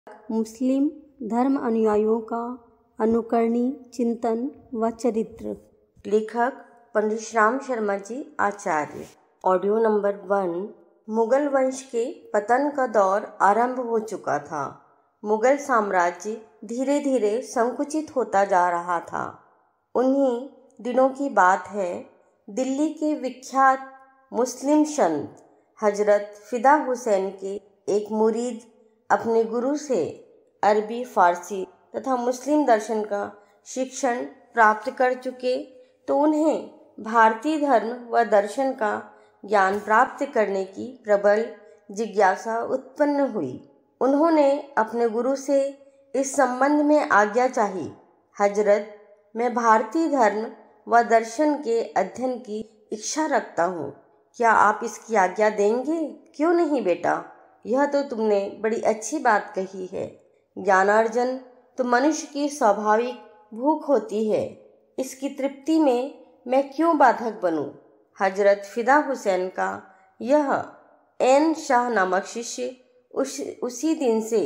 मुस्लिम धर्म अनुयायियों का अनुकरणीय चिंतन व चरित्र। लेखक पंडित श्याम शर्मा जी आचार्य। Audio number 1। मुगल वंश के पतन का दौर आरंभ हो चुका था। मुगल साम्राज्य धीरे धीरे संकुचित होता जा रहा था। उन्हीं दिनों की बात है, दिल्ली के विख्यात मुस्लिम संत हजरत फिदा हुसैन के एक मुरीद अपने गुरु से अरबी, फारसी तथा मुस्लिम दर्शन का शिक्षण प्राप्त कर चुके, तो उन्हें भारतीय धर्म व दर्शन का ज्ञान प्राप्त करने की प्रबल जिज्ञासा उत्पन्न हुई। उन्होंने अपने गुरु से इस संबंध में आज्ञा चाही। हजरत, मैं भारतीय धर्म व दर्शन के अध्ययन की इच्छा रखता हूँ, क्या आप इसकी आज्ञा देंगे? क्यों नहीं बेटा, यह तो तुमने बड़ी अच्छी बात कही है। ज्ञानार्जन तो मनुष्य की स्वाभाविक भूख होती है, इसकी तृप्ति में मैं क्यों बाधक बनूं? हजरत फिदा हुसैन का यह एन शाह नामक शिष्य उसी दिन से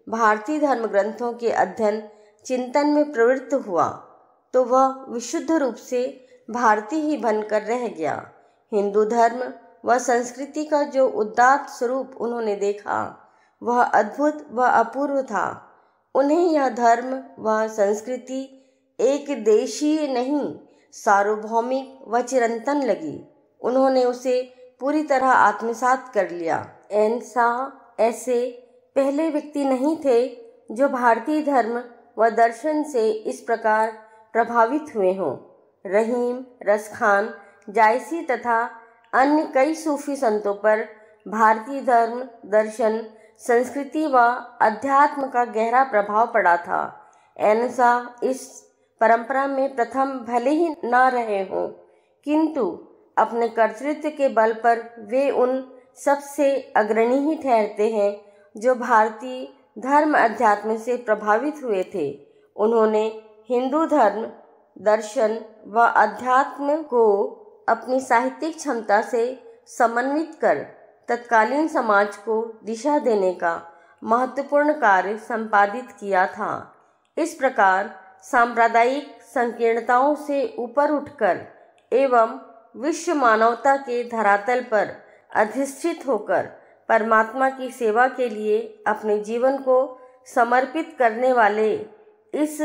भारतीय धर्म ग्रंथों के अध्ययन चिंतन में प्रवृत्त हुआ, तो वह विशुद्ध रूप से भारतीय ही बनकर रह गया। हिंदू धर्म व संस्कृति का जो उदात्त स्वरूप उन्होंने देखा, वह अद्भुत व अपूर्व था। उन्हें यह धर्म व संस्कृति एक देशीय नहीं, सार्वभौमिक व चिरंतन लगी। उन्होंने उसे पूरी तरह आत्मसात कर लिया। एन शाह ऐसे पहले व्यक्ति नहीं थे जो भारतीय धर्म व दर्शन से इस प्रकार प्रभावित हुए हों। रहीम, रसखान, जायसी तथा अन्य कई सूफी संतों पर भारतीय धर्म, दर्शन, संस्कृति व अध्यात्म का गहरा प्रभाव पड़ा था। एन शाह इस परंपरा में प्रथम भले ही न रहे हों, किंतु अपने कर्तृत्व के बल पर वे उन सबसे अग्रणी ही ठहरते हैं जो भारतीय धर्म अध्यात्म से प्रभावित हुए थे। उन्होंने हिंदू धर्म, दर्शन व अध्यात्म को अपनी साहित्यिक क्षमता से समन्वित कर तत्कालीन समाज को दिशा देने का महत्वपूर्ण कार्य संपादित किया था। इस प्रकार सांप्रदायिक संकीर्णताओं से ऊपर उठकर एवं विश्व मानवता के धरातल पर अधिष्ठित होकर परमात्मा की सेवा के लिए अपने जीवन को समर्पित करने वाले इस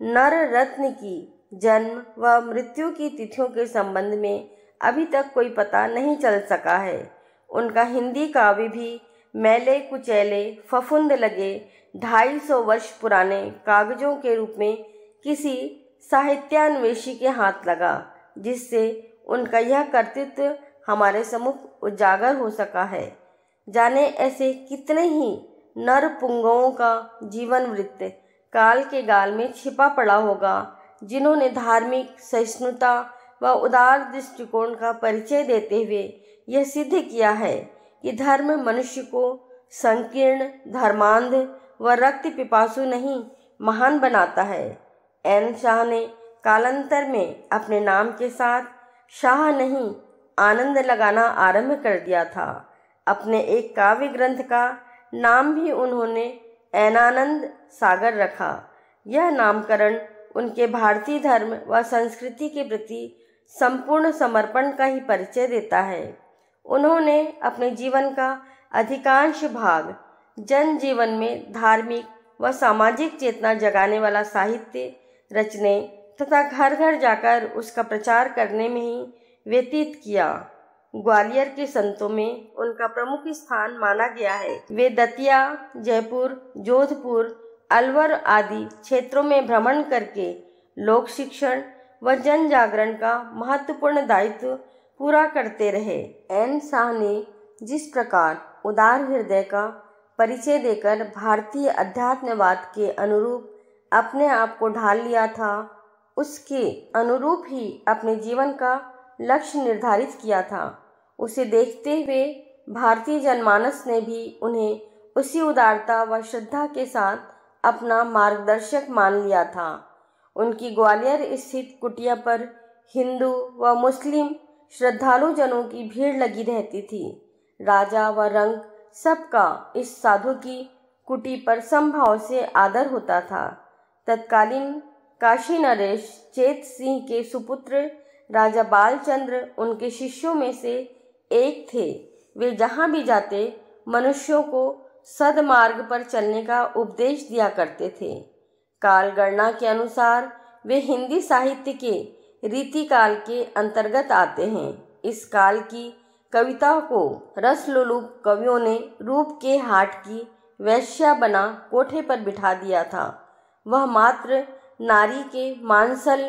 नर रत्न की जन्म व मृत्यु की तिथियों के संबंध में अभी तक कोई पता नहीं चल सका है। उनका हिंदी काव्य भी मैले कुचैले फफूंद लगे 250 वर्ष पुराने कागजों के रूप में किसी साहित्यान्वेषी के हाथ लगा, जिससे उनका यह कर्तृत्व हमारे सम्मुख उजागर हो सका है। जाने ऐसे कितने ही नर पुंगवों का जीवन वृत्त काल के गाल में छिपा पड़ा होगा, जिन्होंने धार्मिक सहिष्णुता व उदार दृष्टिकोण का परिचय देते हुए यह सिद्ध किया है कि धर्म मनुष्य को संकीर्ण, धर्मांध व रक्त पिपासु नहीं, महान बनाता है। एन शाह ने कालांतर में अपने नाम के साथ शाह नहीं, आनंद लगाना आरंभ कर दिया था। अपने एक काव्य ग्रंथ का नाम भी उन्होंने ऐनानंद सागर रखा। यह नामकरण उनके भारतीय धर्म व संस्कृति के प्रति संपूर्ण समर्पण का ही परिचय देता है। उन्होंने अपने जीवन का अधिकांश भाग जनजीवन में धार्मिक व सामाजिक चेतना जगाने वाला साहित्य रचने तथा घर घर जाकर उसका प्रचार करने में ही व्यतीत किया। ग्वालियर के संतों में उनका प्रमुख स्थान माना गया है। वे दतिया, जयपुर, जोधपुर, अलवर आदि क्षेत्रों में भ्रमण करके लोक शिक्षण व जन जागरण का महत्वपूर्ण दायित्व पूरा करते रहे। एन शाह ने जिस प्रकार उदार हृदय का परिचय देकर भारतीय अध्यात्मवाद के अनुरूप अपने आप को ढाल लिया था, उसके अनुरूप ही अपने जीवन का लक्ष्य निर्धारित किया था। उसे देखते हुए भारतीय जनमानस ने भी उन्हें उसी उदारता व श्रद्धा के साथ अपना मार्गदर्शक मान लिया था। उनकी ग्वालियर स्थित कुटिया पर हिंदू व मुस्लिम श्रद्धालु जनों की भीड़ लगी रहती थी। राजा व रंग सबका इस साधु की कुटी पर समभाव से आदर होता था। तत्कालीन काशी नरेश चेत सिंह के सुपुत्र राजा बालचंद्र उनके शिष्यों में से एक थे। वे जहाँ भी जाते मनुष्यों को सदमार्ग पर चलने का उपदेश दिया करते थे। काल गणना के अनुसार वे हिंदी साहित्य के रीतिकाल के अंतर्गत आते हैं। इस काल की कविता को रसलोलुप कवियों ने रूप के हाट की वैश्या बना कोठे पर बिठा दिया था। वह मात्र नारी के मांसल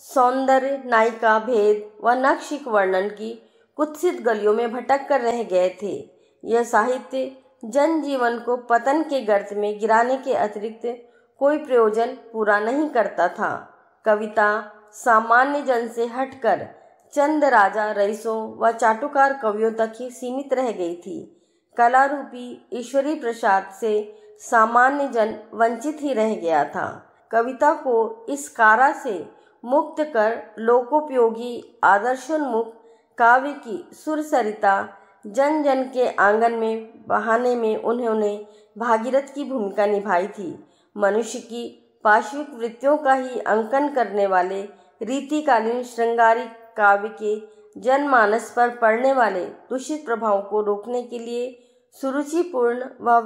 सौंदर्य, नायिका भेद व नक्षिक वर्णन की कुत्सित गलियों में भटक कर रह गए थे। यह साहित्य जनजीवन को पतन के गर्त में गिराने के अतिरिक्त कोई प्रयोजन पूरा नहीं करता था। कविता सामान्य जन से हटकर चंद राजा, रईसों व चाटुकार कवियों तक ही सीमित रह गई थी। कला रूपी ईश्वरी प्रसाद से सामान्य जन वंचित ही रह गया था। कविता को इस कारा से मुक्त कर लोकोपयोगी आदर्शोन्मुख काव्य की सुरसरिता जन जन के आंगन में बहाने में उन्होंने भागीरथ की भूमिका निभाई थी। मनुष्य की पार्श्विक वृत्तियों का ही अंकन करने वाले रीतिकालीन श्रृंगारिक काव्य के जनमानस पर पड़ने वाले दूषित प्रभाव को रोकने के लिए सुरुचिपूर्ण व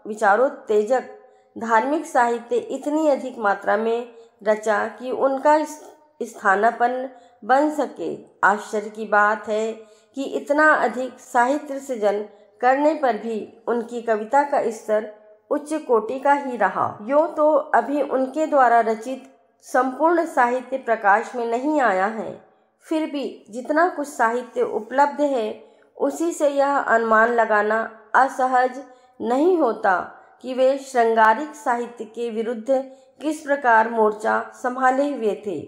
विचारोत्तेजक धार्मिक साहित्य इतनी अधिक मात्रा में रचा कि उनका स्थानापन्न बन सके। आश्चर्य की बात है कि इतना अधिक साहित्य सृजन करने पर भी उनकी कविता का स्तर उच्च कोटि का ही रहा। यूँ तो अभी उनके द्वारा रचित संपूर्ण साहित्य प्रकाश में नहीं आया है, फिर भी जितना कुछ साहित्य उपलब्ध है उसी से यह अनुमान लगाना असहज नहीं होता कि वे श्रृंगारिक साहित्य के विरुद्ध किस प्रकार मोर्चा संभाले हुए थे।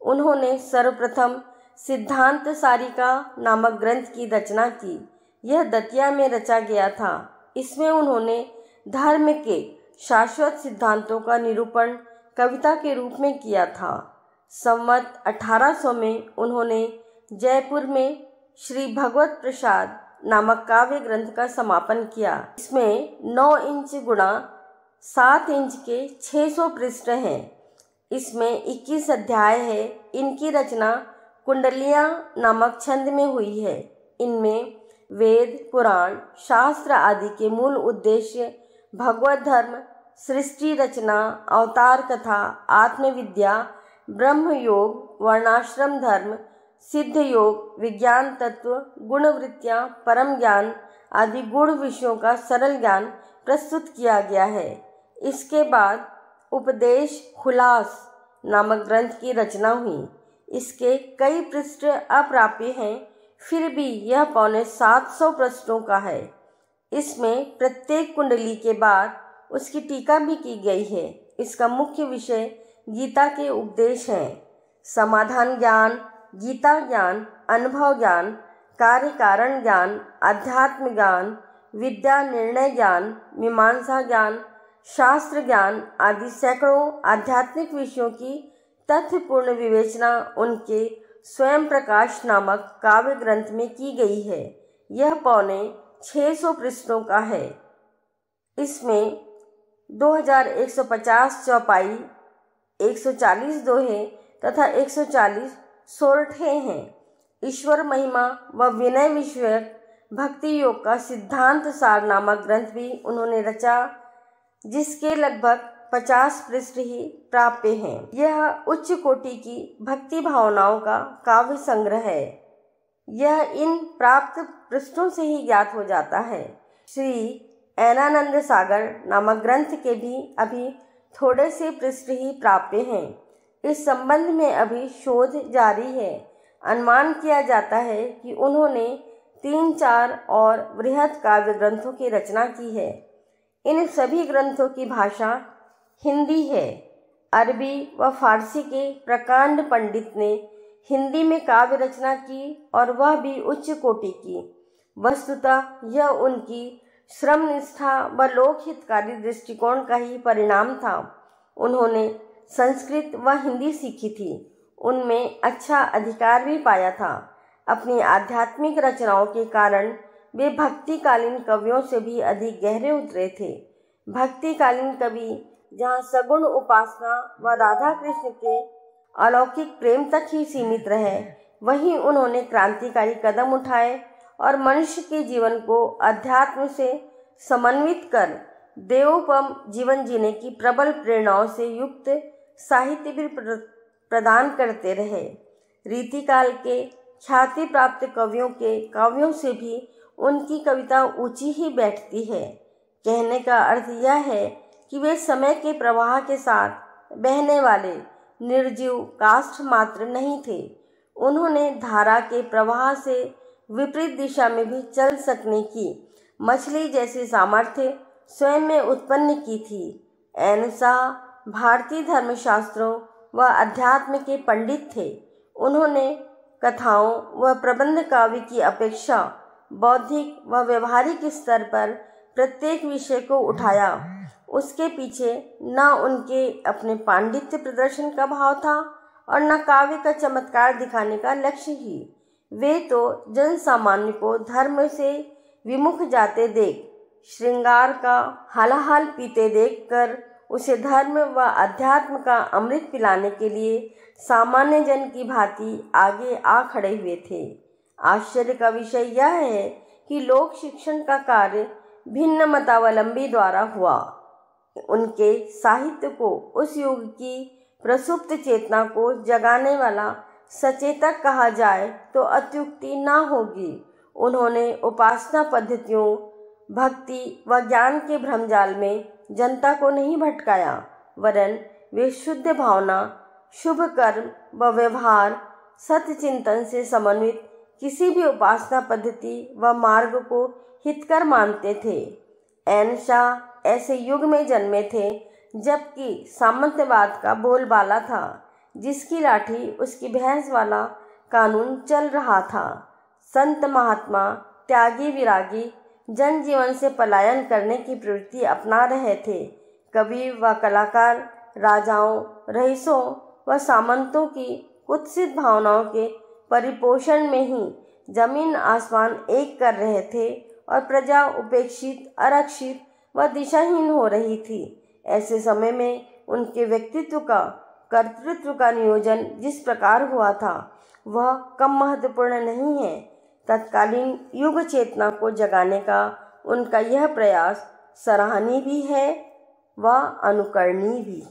उन्होंने सर्वप्रथम सिद्धांत सारिका नामक ग्रंथ की रचना की। यह दतिया में रचा गया था। इसमें उन्होंने धर्म के शाश्वत सिद्धांतों का निरूपण कविता के रूप में किया था। संवत 1800 में उन्होंने जयपुर में श्री भगवत प्रसाद नामक काव्य ग्रंथ का समापन किया। इसमें 9 इंच गुणा 7 इंच के 600 पृष्ठ हैं। इसमें 21 अध्याय है। इनकी रचना कुंडलियाँ नामक छंद में हुई है। इनमें वेद, पुराण, शास्त्र आदि के मूल उद्देश्य भगवत धर्म, सृष्टि रचना, अवतार कथा, आत्मविद्या, ब्रह्म योग, वर्णाश्रम धर्म, सिद्ध योग, विज्ञान तत्व, गुणवृत्तियाँ, परम ज्ञान आदि गुण विषयों का सरल ज्ञान प्रस्तुत किया गया है। इसके बाद उपदेश खुलास नामक ग्रंथ की रचना हुई। इसके कई पृष्ठ अप्राप्य हैं, फिर भी यह पौने 700 पृष्ठों का है। इसमें प्रत्येक कुंडली के बाद उसकी टीका भी की गई है। इसका मुख्य विषय गीता के उपदेश हैं। समाधान ज्ञान, गीता ज्ञान, अनुभव ज्ञान, कार्य कारण ज्ञान, अध्यात्म ज्ञान, विद्या निर्णय ज्ञान, मीमांसा ज्ञान, शास्त्र ज्ञान आदि सैकड़ों आध्यात्मिक विषयों की तथ्यपूर्ण विवेचना उनके स्वयं प्रकाश नामक काव्य ग्रंथ में की गई है। यह पौने 600 पृष्ठों का है। इसमें 2150 चौपाई, 140 दोहे तथा 140 सोरठे हैं। ईश्वर महिमा व विनय विषयक भक्ति योग का सिद्धांत सार नामक ग्रंथ भी उन्होंने रचा, जिसके लगभग 50 पृष्ठ ही प्राप्य हैं। यह उच्च कोटि की भक्ति भावनाओं का काव्य संग्रह है। यह इन प्राप्त पृष्ठों से ही ज्ञात हो जाता है। श्री ऐनानंद सागर नामक ग्रंथ के भी अभी थोड़े से पृष्ठ ही प्राप्य हैं। इस संबंध में अभी शोध जारी है। अनुमान किया जाता है कि उन्होंने 3-4 और बृहद काव्य ग्रंथों की रचना की है। इन सभी ग्रंथों की भाषा हिंदी है। अरबी व फारसी के प्रकांड पंडित ने हिंदी में काव्य रचना की और वह भी उच्च कोटि की। वस्तुतः यह उनकी श्रमनिष्ठा व लोकहितकारी दृष्टिकोण का ही परिणाम था। उन्होंने संस्कृत व हिंदी सीखी थी। उनमें अच्छा अधिकार भी पाया था। अपनी आध्यात्मिक रचनाओं के कारण वे भक्तिकालीन कवियों से भी अधिक गहरे उतरे थे। भक्तिकालीन कवि जहाँ सगुण उपासना व राधा कृष्ण के अलौकिक प्रेम तक ही सीमित रहे, वहीं उन्होंने क्रांतिकारी कदम उठाए और मनुष्य के जीवन को अध्यात्म से समन्वित कर देवोपम जीवन जीने की प्रबल प्रेरणाओं से युक्त साहित्य भी प्रदान करते रहे। रीतिकाल के ख्याति प्राप्त कवियों के काव्यों से भी उनकी कविता ऊंची ही बैठती है। कहने का अर्थ यह है कि वे समय के प्रवाह के साथ बहने वाले निर्जीव काष्ठ मात्र नहीं थे। उन्होंने धारा के प्रवाह से विपरीत दिशा में भी चल सकने की मछली जैसी सामर्थ्य स्वयं में उत्पन्न की थी। एन शाह भारतीय धर्मशास्त्रों व अध्यात्म के पंडित थे। उन्होंने कथाओं व प्रबंध काव्य की अपेक्षा बौद्धिक व व्यवहारिक स्तर पर प्रत्येक विषय को उठाया। उसके पीछे न उनके अपने पांडित्य प्रदर्शन का भाव था और न काव्य का चमत्कार दिखाने का लक्ष्य ही। वे तो जन सामान्य को धर्म से विमुख जाते देख, श्रृंगार का हालाहाल पीते देखकर उसे धर्म व अध्यात्म का अमृत पिलाने के लिए सामान्य जन की भांति आगे आ खड़े हुए थे। आश्चर्य का विषय यह है कि लोक शिक्षण का कार्य भिन्न मतावलंबी द्वारा हुआ। उनके साहित्य को उस युग की प्रसुप्त चेतना को जगाने वाला सचेतक कहा जाए तो अत्युक्ति न होगी। उन्होंने उपासना पद्धतियों, भक्ति व ज्ञान के भ्रमजाल में जनता को नहीं भटकाया, वरन वे शुद्ध भावना, शुभ कर्म व व्यवहार, सत्य चिंतन से समन्वित किसी भी उपासना पद्धति व मार्ग को हितकर मानते थे। एन शाह ऐसे युग में जन्मे थे जबकि सामंतवाद का बोलबाला था, जिसकी लाठी उसकी भैंस वाला कानून चल रहा था। संत महात्मा, त्यागी विरागी जनजीवन से पलायन करने की प्रवृत्ति अपना रहे थे। कवि व कलाकार राजाओं, रईसों व सामंतों की कुत्सित भावनाओं के परिपोषण में ही जमीन आसमान एक कर रहे थे और प्रजा उपेक्षित, आरक्षित व दिशाहीन हो रही थी। ऐसे समय में उनके व्यक्तित्व का, कर्तृत्व का नियोजन जिस प्रकार हुआ था वह कम महत्वपूर्ण नहीं है। तत्कालीन युग चेतना को जगाने का उनका यह प्रयास सराहनीय भी है व अनुकरणीय भी।